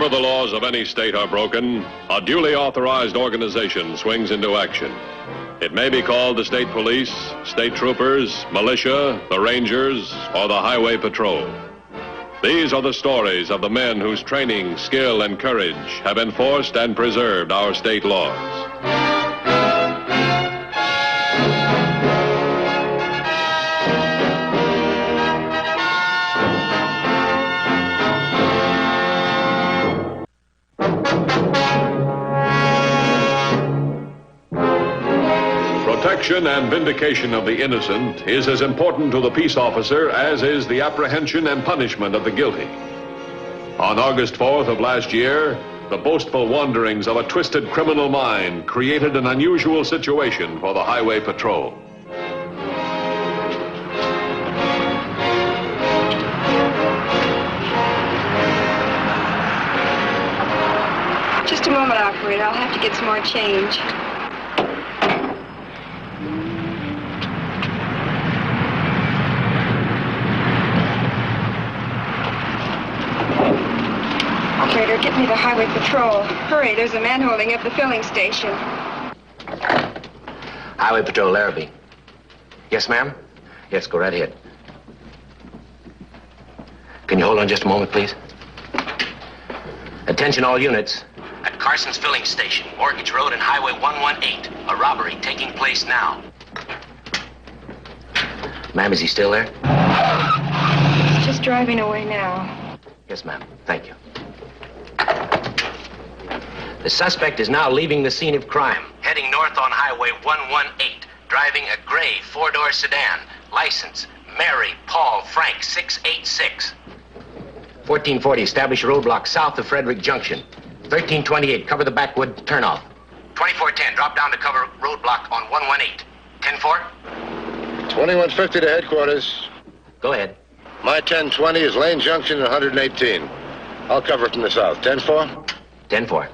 Whenever the laws of any state are broken, a duly authorized organization swings into action. It may be called the state police, state troopers, militia, the rangers, or the highway patrol. These are the stories of the men whose training, skill, and courage have enforced and preserved our state laws. Protection and vindication of the innocent is as important to the peace officer as is the apprehension and punishment of the guilty. On August 4th of last year, the boastful wanderings of a twisted criminal mind created an unusual situation for the Highway Patrol. Just a moment, operator. I'll have to get some more change. Operator, get me the Highway Patrol. Hurry, there's a man holding up the filling station. Highway Patrol, Larrabee. Yes, ma'am? Yes, go right ahead. Can you hold on just a moment, please? Attention all units. At Carson's filling station, Mortgage Road and Highway 118. A robbery taking place now. Ma'am, is he still there? He's just driving away now. Yes, ma'am. Thank you. The suspect is now leaving the scene of crime, heading north on Highway 118, driving a gray four-door sedan. License, Mary Paul Frank 686. 1440, establish a roadblock south of Frederick Junction. 1328, cover the backwood turnoff. 2410, drop down to cover roadblock on 118. 104? 2150 to headquarters. Go ahead. My 1020 is Lane Junction and 118. I'll cover it from the south. 104? 104.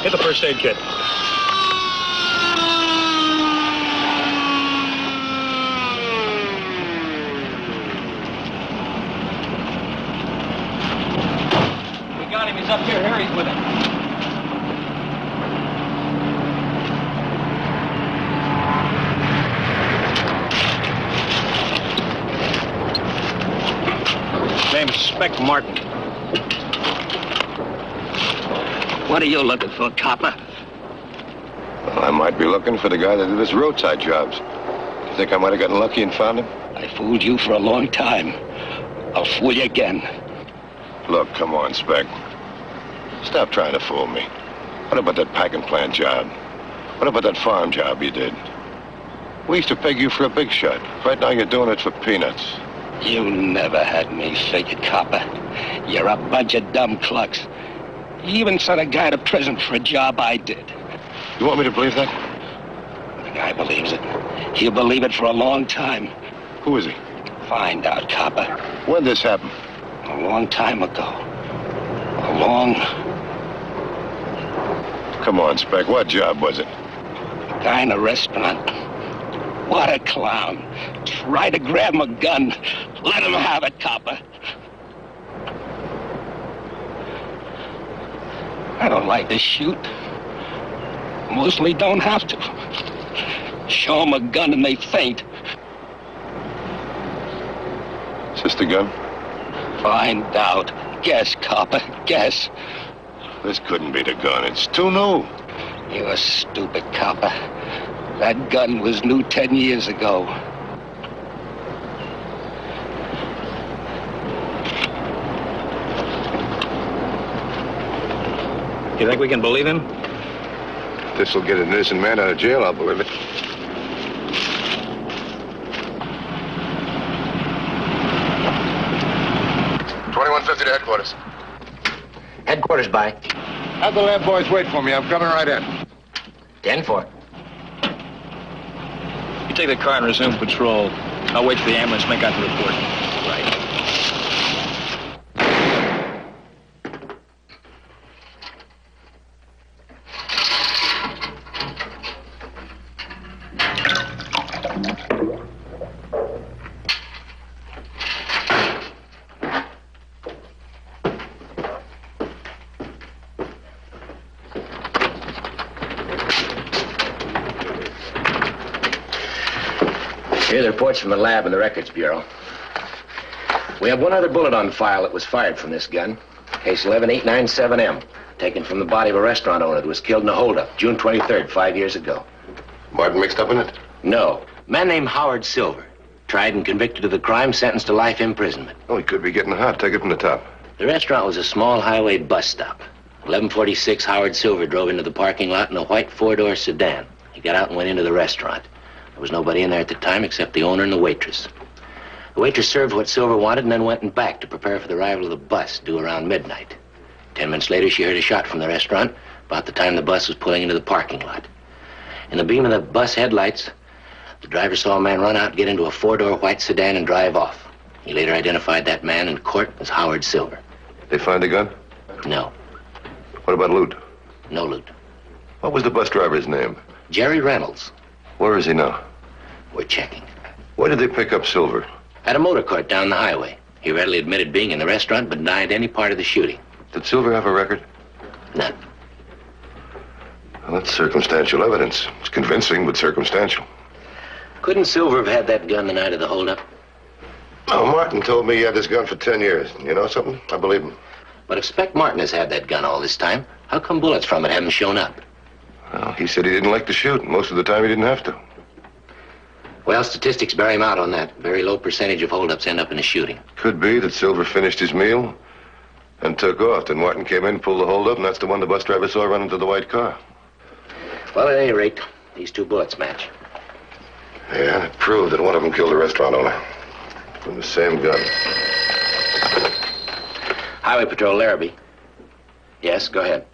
Get the first aid kit. We got him. He's up here. Harry's with him. Name's Spec Martin. What are you looking for, copper? Well, I might be looking for the guy that did his roadside jobs. You think I might have gotten lucky and found him? I fooled you for a long time. I'll fool you again. Look, come on, Spec. Stop trying to fool me. What about that packing plant job? What about that farm job you did? We used to peg you for a big shot. Right now you're doing it for peanuts. You never had me figured, copper. You're a bunch of dumb clucks. You even sent a guy to prison for a job I did. You want me to believe that? The guy believes it. He'll believe it for a long time. Who is he? Find out, copper. When did this happen? A long time ago. A long... Come on, Spec. What job was it? A guy in a restaurant. What a clown. Try to grab him a gun. Let him have it, copper. I don't like to shoot. Mostly don't have to. Show them a gun and they faint. Is this the gun? Find out. Guess, copper. Guess. This couldn't be the gun. It's too new. You're stupid, copper. That gun was new 10 years ago. You think we can believe him? This'll get an innocent man out of jail, I'll believe it. $21.50 to headquarters. Headquarters by Have the lab boys wait for me. I'm coming right in. 10-4. You take the car and resume patrol. I'll wait for the ambulance to make out the report. Right. Here are the reports from the lab and the records bureau. We have one other bullet on file that was fired from this gun. Case 11897M, taken from the body of a restaurant owner that was killed in a holdup, June 23rd, 5 years ago. Martin mixed up in it? No. A man named Howard Silver. Tried and convicted of the crime, sentenced to life imprisonment. Oh, he could be getting hot. Take it from the top. The restaurant was a small highway bus stop. 1146 Howard Silver drove into the parking lot in a white four-door sedan. He got out and went into the restaurant. There was nobody in there at the time except the owner and the waitress. The waitress served what Silver wanted and then went and back to prepare for the arrival of the bus, due around midnight. 10 minutes later, she heard a shot from the restaurant about the time the bus was pulling into the parking lot. In the beam of the bus headlights, the driver saw a man run out and get into a four-door white sedan and drive off. He later identified that man in court as Howard Silver. They find a gun? No. What about loot? No loot. What was the bus driver's name? Jerry Reynolds. Where is he now? We're checking. Why did they pick up Silver? At a motor court down the highway. He readily admitted being in the restaurant, but denied any part of the shooting. Did Silver have a record? None. Well, that's circumstantial evidence. It's convincing, but circumstantial. Couldn't Silver have had that gun the night of the holdup? Oh, Martin told me he had this gun for 10 years. You know something? I believe him. But if Spec Martin has had that gun all this time, how come bullets from it haven't shown up? Well, he said he didn't like to shoot. Most of the time, he didn't have to. Well, statistics bear him out on that. Very low percentage of holdups end up in a shooting. Could be that Silver finished his meal and took off. Then Martin came in, pulled the holdup, and that's the one the bus driver saw run into the white car. Well, at any rate, these two bullets match. Yeah, it proved that one of them killed the restaurant owner. From the same gun. Highway Patrol, Larrabee. Yes, go ahead.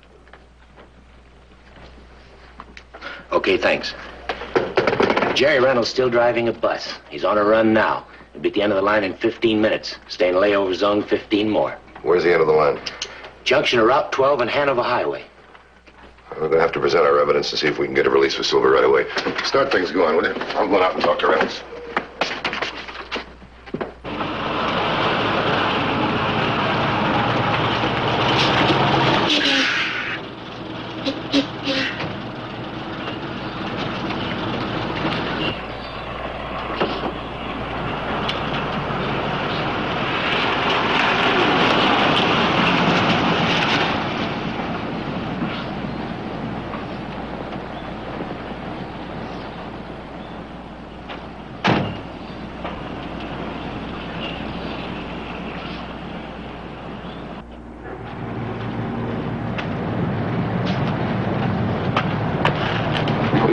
Okay, thanks. Jerry Reynolds still driving a bus. He's on a run now. He'll be at the end of the line in 15 minutes. Stay in layover zone 15 more. Where's the end of the line? Junction of Route 12 and Hanover Highway. We're going to have to present our evidence to see if we can get a release for Silver right away. Start things going, will you? I'm going out and talk to Reynolds.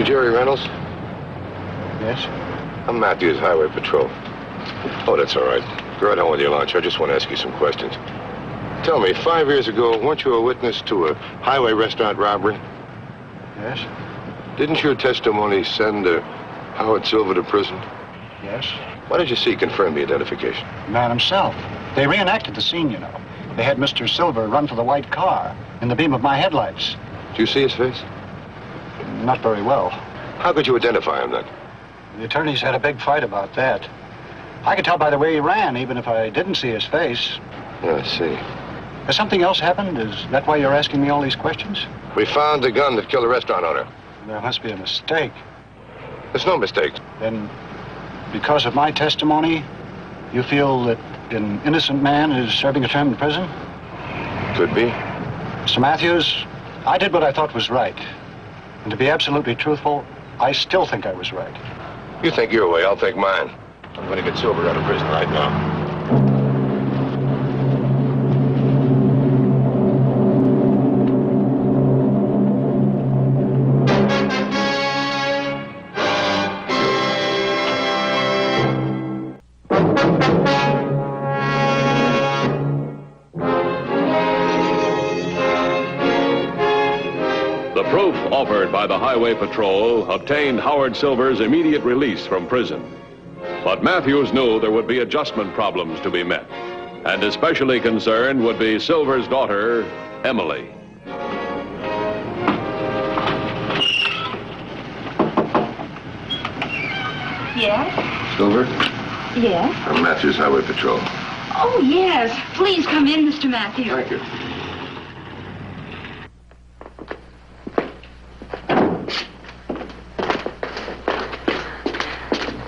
Jerry Reynolds? Yes? I'm Matthews, Highway Patrol. Oh, that's all right. Go right on with your lunch. I just want to ask you some questions. Tell me, 5 years ago, weren't you a witness to a highway restaurant robbery? Yes? Didn't your testimony send Howard Silver to prison? Yes? Why did you see confirm the identification? The man himself. They reenacted the scene, you know. They had Mr. Silver run for the white car in the beam of my headlights. Did you see his face? Not very well. How could you identify him then? The attorneys had a big fight about that. I could tell by the way he ran, even if I didn't see his face. Yeah, I see. Has something else happened? Is that why you're asking me all these questions? We found the gun that killed the restaurant owner. There must be a mistake. There's no mistake. Then, because of my testimony, you feel that an innocent man is serving a term in prison? Could be. Mr. Matthews, I did what I thought was right. And to be absolutely truthful, I still think I was right. You think your way, I'll think mine. I'm going to get Silver out of prison right now. offered by the Highway Patrol obtained Howard Silver's immediate release from prison. But Matthews knew there would be adjustment problems to be met. And especially concerned would be Silver's daughter, Emily. Yes? Silver? Yes? I'm Matthews, Highway Patrol. Oh, yes. Please come in, Mr. Matthews. Thank you.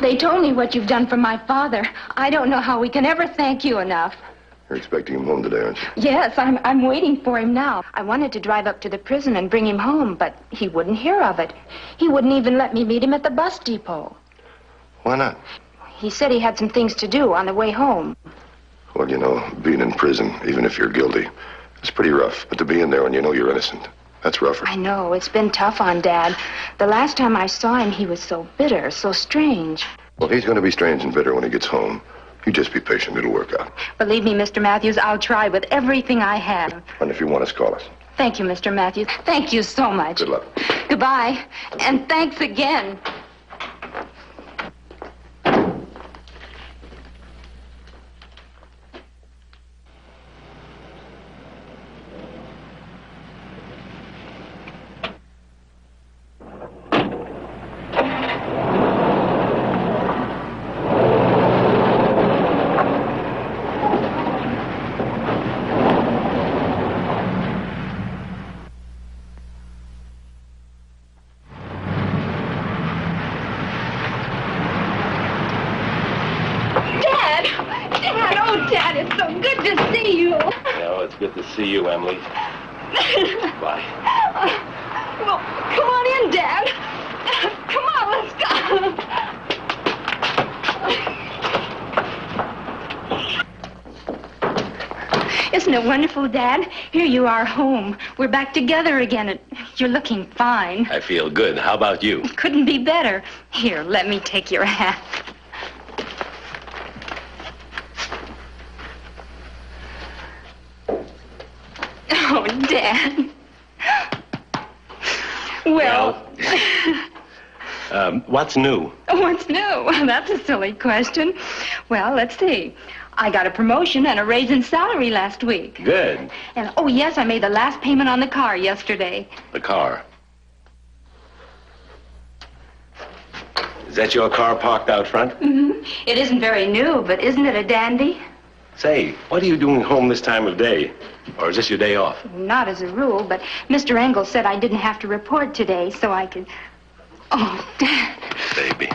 They told me what you've done for my father. I don't know how we can ever thank you enough. You're expecting him home today, aren't you? Yes, I'm waiting for him now. I wanted to drive up to the prison and bring him home, but he wouldn't hear of it. He wouldn't even let me meet him at the bus depot. Why not? He said he had some things to do on the way home. Well, you know, being in prison, even if you're guilty, it's pretty rough. But to be in there when you know you're innocent, that's rougher. I know. It's been tough on Dad. The last time I saw him, he was so bitter, so strange. Well, he's going to be strange and bitter when he gets home. You just be patient. It'll work out. Believe me, Mr. Matthews, I'll try with everything I have. And if you want us, call us. Thank you, Mr. Matthews. Thank you so much. Good luck. Goodbye. And thanks again. Good to see you, Emily. Bye. Well, come on in, Dad. Come on, let's go. Isn't it wonderful, Dad? Here you are home. We're back together again. You're looking fine. I feel good. How about you? Couldn't be better. Here, let me take your hat. Oh, Dad. Well... what's new? What's new? That's a silly question. Well, let's see. I got a promotion and a raise in salary last week. Good. And, oh, yes, I made the last payment on the car yesterday. The car? Is that your car parked out front? Mm-hmm. It isn't very new, but isn't it a dandy? Say, what are you doing home this time of day? Or is this your day off? Not as a rule, but Mr. Engel said I didn't have to report today, so I could... Oh, Dad. Baby.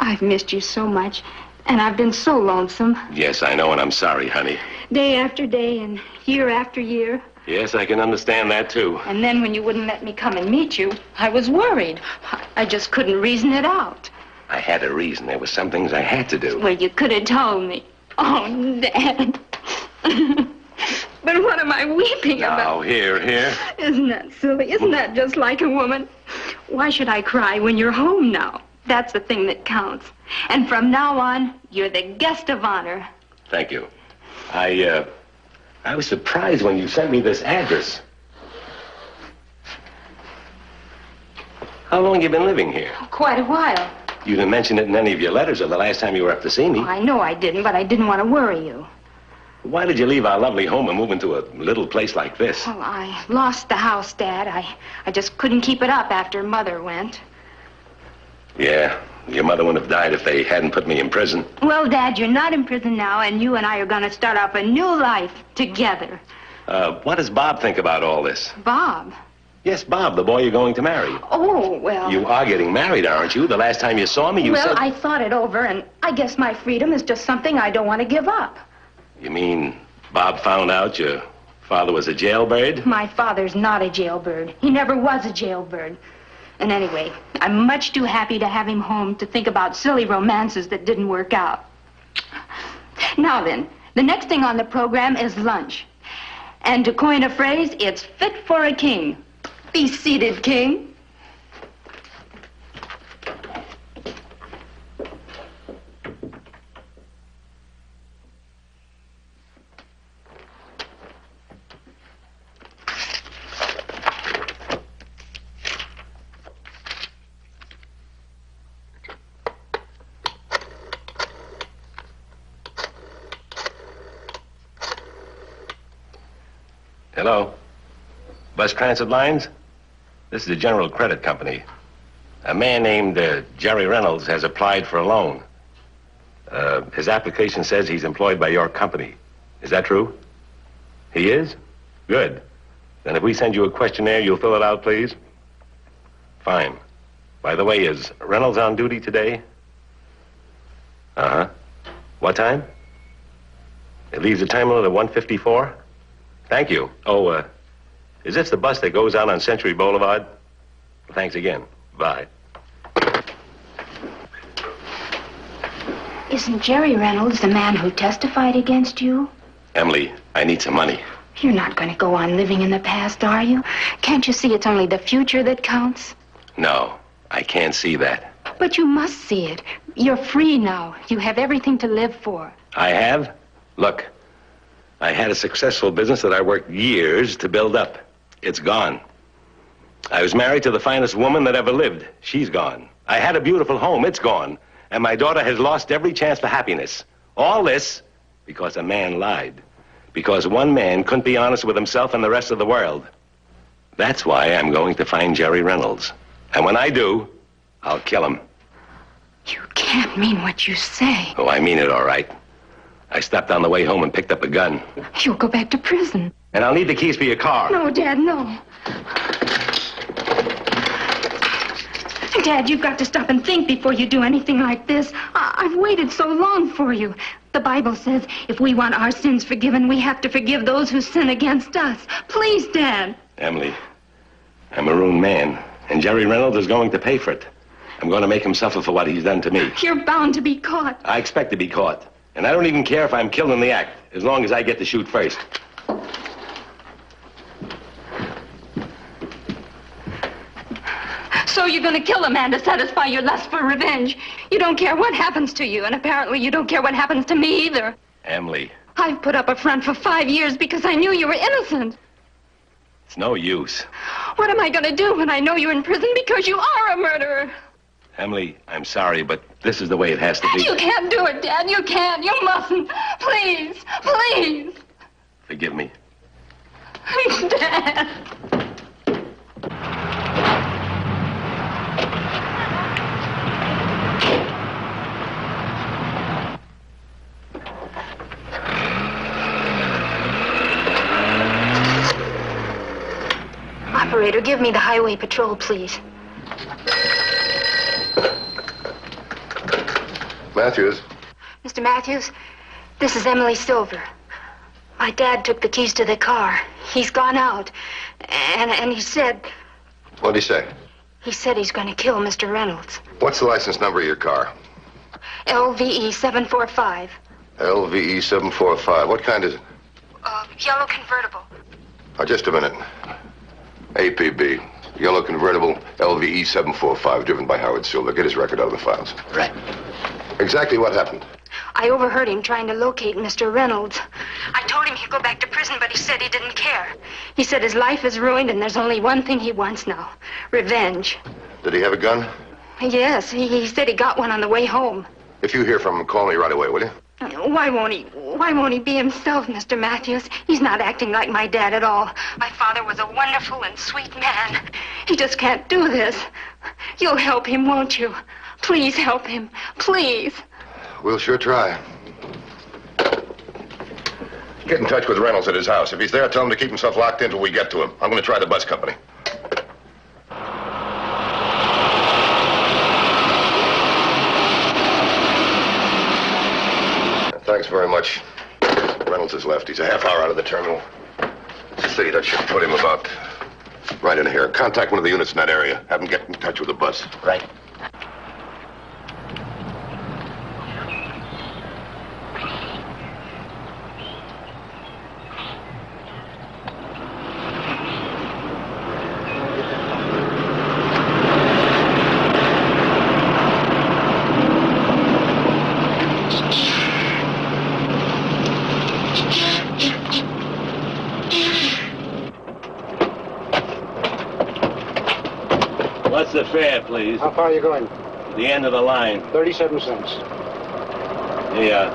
I've missed you so much, and I've been so lonesome. Yes, I know, and I'm sorry, honey. Day after day and year after year. Yes, I can understand that, too. And then when you wouldn't let me come and meet you, I was worried. I just couldn't reason it out. I had a reason. There were some things I had to do. Well, you could have told me. Oh, Dad. But what am I weeping about? Now, here. Isn't that silly? Isn't that just like a woman? Why should I cry when you're home now? That's the thing that counts. And from now on, you're the guest of honor. Thank you. I was surprised when you sent me this address. How long have you been living here? Quite a while. You didn't mention it in any of your letters or the last time you were up to see me. Oh, I know I didn't, but I didn't want to worry you. Why did you leave our lovely home and move into a little place like this? Well, I lost the house, Dad. I just couldn't keep it up after Mother went. Yeah, your mother wouldn't have died if they hadn't put me in prison. Well, Dad, you're not in prison now, and you and I are going to start off a new life together. What does Bob think about all this? Bob? Yes, Bob, the boy you're going to marry. Oh, well... You are getting married, aren't you? The last time you saw me, you said... Well, I thought it over, and I guess my freedom is just something I don't want to give up. You mean Bob found out your father was a jailbird? My father's not a jailbird. He never was a jailbird. And anyway, I'm much too happy to have him home to think about silly romances that didn't work out. Now then, the next thing on the program is lunch. And to coin a phrase, it's fit for a king. Be seated, King. Hello? Bus Transit Lines? This is the General Credit Company. A man named Jerry Reynolds has applied for a loan. His application says he's employed by your company. Is that true? He is? Good. Then if we send you a questionnaire, you'll fill it out, please? Fine. By the way, is Reynolds on duty today? Uh-huh. What time? It leaves a time limit of 1:54? Thank you. Oh, is this the bus that goes out on Century Boulevard? Well, thanks again. Bye. Isn't Jerry Reynolds the man who testified against you? Emily, I need some money. You're not going to go on living in the past, are you? Can't you see it's only the future that counts? No, I can't see that. But you must see it. You're free now. You have everything to live for. I have? Look, I had a successful business that I worked years to build up. It's gone. I was married to the finest woman that ever lived. She's gone. I had a beautiful home. It's gone. And my daughter has lost every chance for happiness. All this because a man lied. Because one man couldn't be honest with himself and the rest of the world. That's why I'm going to find Jerry Reynolds. And when I do, I'll kill him. You can't mean what you say. Oh, I mean it all right. I stopped on the way home and picked up a gun. You'll go back to prison. And I'll need the keys for your car. No, Dad, no. Dad, you've got to stop and think before you do anything like this. I've waited so long for you. The Bible says if we want our sins forgiven, we have to forgive those who sin against us. Please, Dad. Emily, I'm a ruined man, and Jerry Reynolds is going to pay for it. I'm going to make him suffer for what he's done to me. You're bound to be caught. I expect to be caught. And I don't even care if I'm killed in the act, as long as I get to shoot first. So you're going to kill a man to satisfy your lust for revenge. You don't care what happens to you, and apparently you don't care what happens to me either. Emily. I've put up a front for 5 years because I knew you were innocent. It's no use. What am I going to do when I know you're in prison because you are a murderer? Emily, I'm sorry, but this is the way it has to be. You can't do it, Dad. You can't. You mustn't. Please. Please. Forgive me. Dad. Operator, give me the highway patrol, please. Matthews. Mr. Matthews, this is Emily Silver. My dad took the keys to the car. He's gone out. And he said... What'd he say? He said he's going to kill Mr. Reynolds. What's the license number of your car? LVE 745. LVE 745. What kind is it? Yellow convertible. Oh, just a minute. APB. Yellow convertible, LVE 745, driven by Howard Silver. Get his record out of the files. Right. Exactly what happened? I overheard him trying to locate Mr. Reynolds. I told him he'd go back to prison, but he said he didn't care. He said his life is ruined and there's only one thing he wants now. Revenge. Did he have a gun? Yes, he said he got one on the way home. If you hear from him, call me right away, will you? Why won't he be himself, Mr. Matthews? He's not acting like my dad at all. My father was a wonderful and sweet man. He just can't do this. You'll help him, won't you? Please help him. Please. We'll sure try. Get in touch with Reynolds at his house. If he's there, tell him to keep himself locked in till we get to him. I'm going to try the bus company. Thanks very much. Reynolds has left. He's a half hour out of the terminal. See, that should put him about right in here. Contact one of the units in that area. Have them get in touch with the bus. Right. What's the fare, please? How far are you going? The end of the line. 37 cents. Yeah.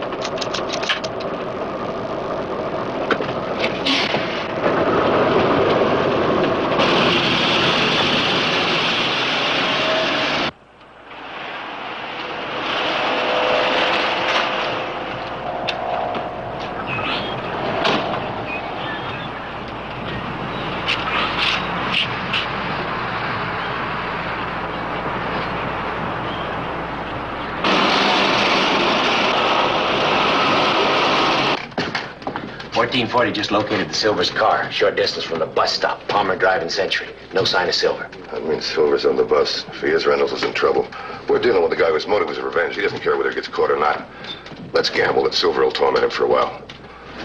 1440 just located the Silver's car. Short distance from the bus stop. Palmer Drive and Century. No sign of Silver. That means Silver's on the bus. If he is, Reynolds is in trouble. We're dealing with a guy whose motive is revenge. He doesn't care whether he gets caught or not. Let's gamble that Silver will torment him for a while.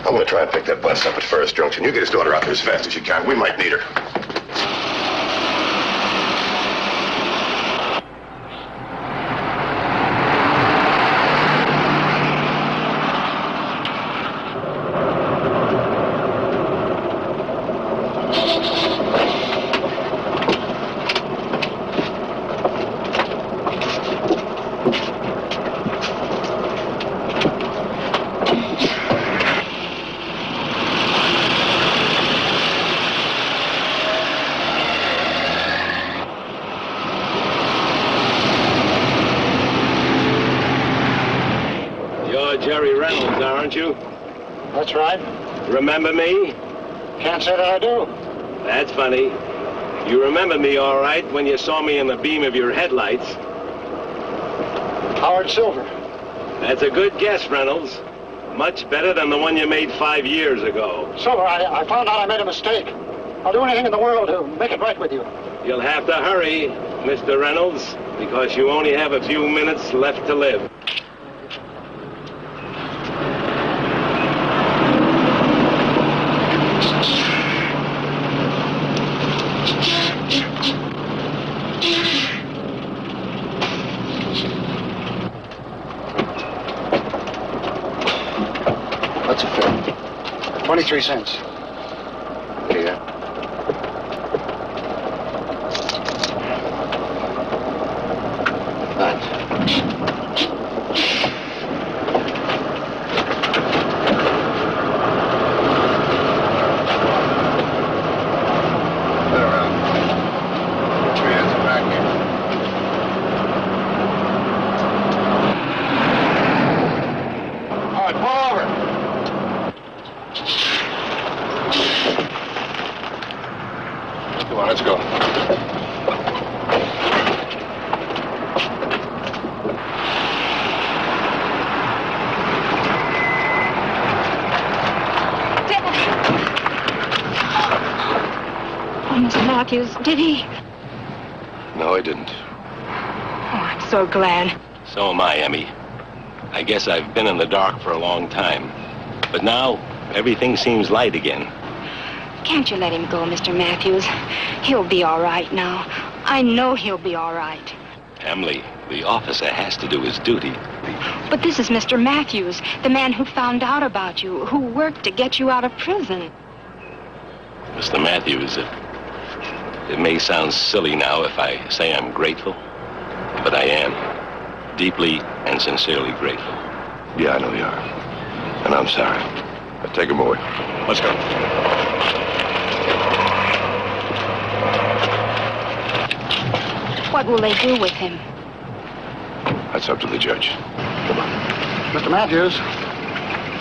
I'm gonna try and pick that bus up at Forest Junction. You get his daughter out there as fast as you can. We might need her. Jerry Reynolds, aren't you? That's right. Remember me? Can't say that I do. That's funny. You remember me all right when you saw me in the beam of your headlights. Howard Silver. That's a good guess, Reynolds. Much better than the one you made 5 years ago. Silver, I found out I made a mistake. I'll do anything in the world to make it right with you. You'll have to hurry, Mr. Reynolds, because you only have a few minutes left to live. What's a fare? 23 cents. Yeah. Come on, let's go. Oh, Mr. Matthews, did he? No, I didn't. Oh, I'm so glad. So am I, Emmy. I guess I've been in the dark for a long time. But now, everything seems light again. Can't you let him go, Mr. Matthews? He'll be all right now. I know he'll be all right. Emily, the officer has to do his duty. But this is Mr. Matthews, the man who found out about you, who worked to get you out of prison. Mr. Matthews, it may sound silly now if I say I'm grateful, but I am deeply and sincerely grateful. Yeah, I know you are. And I'm sorry. Now take him away. Let's go. What will they do with him? That's up to the judge. Come on. Mr. Matthews,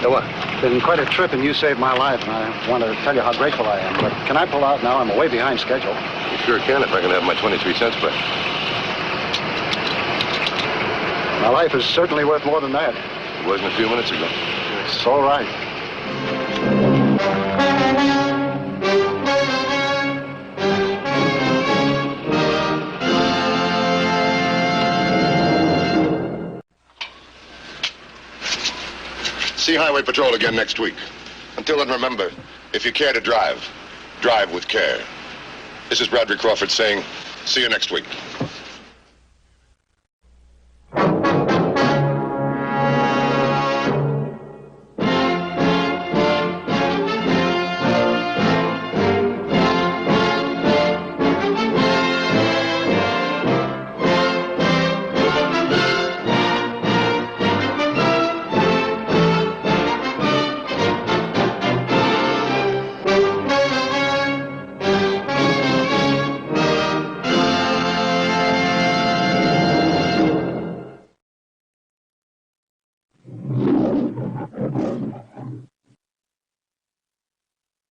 Now what? it's been quite a trip and you saved my life, and I want to tell you how grateful I am. But can I pull out now? I'm way behind schedule. You sure can if I can have my 23 cents back. My life is certainly worth more than that. It wasn't a few minutes ago. It's all right. See Highway Patrol again next week. Until then, remember, if you care to drive, drive with care. This is Bradley Crawford saying, see you next week.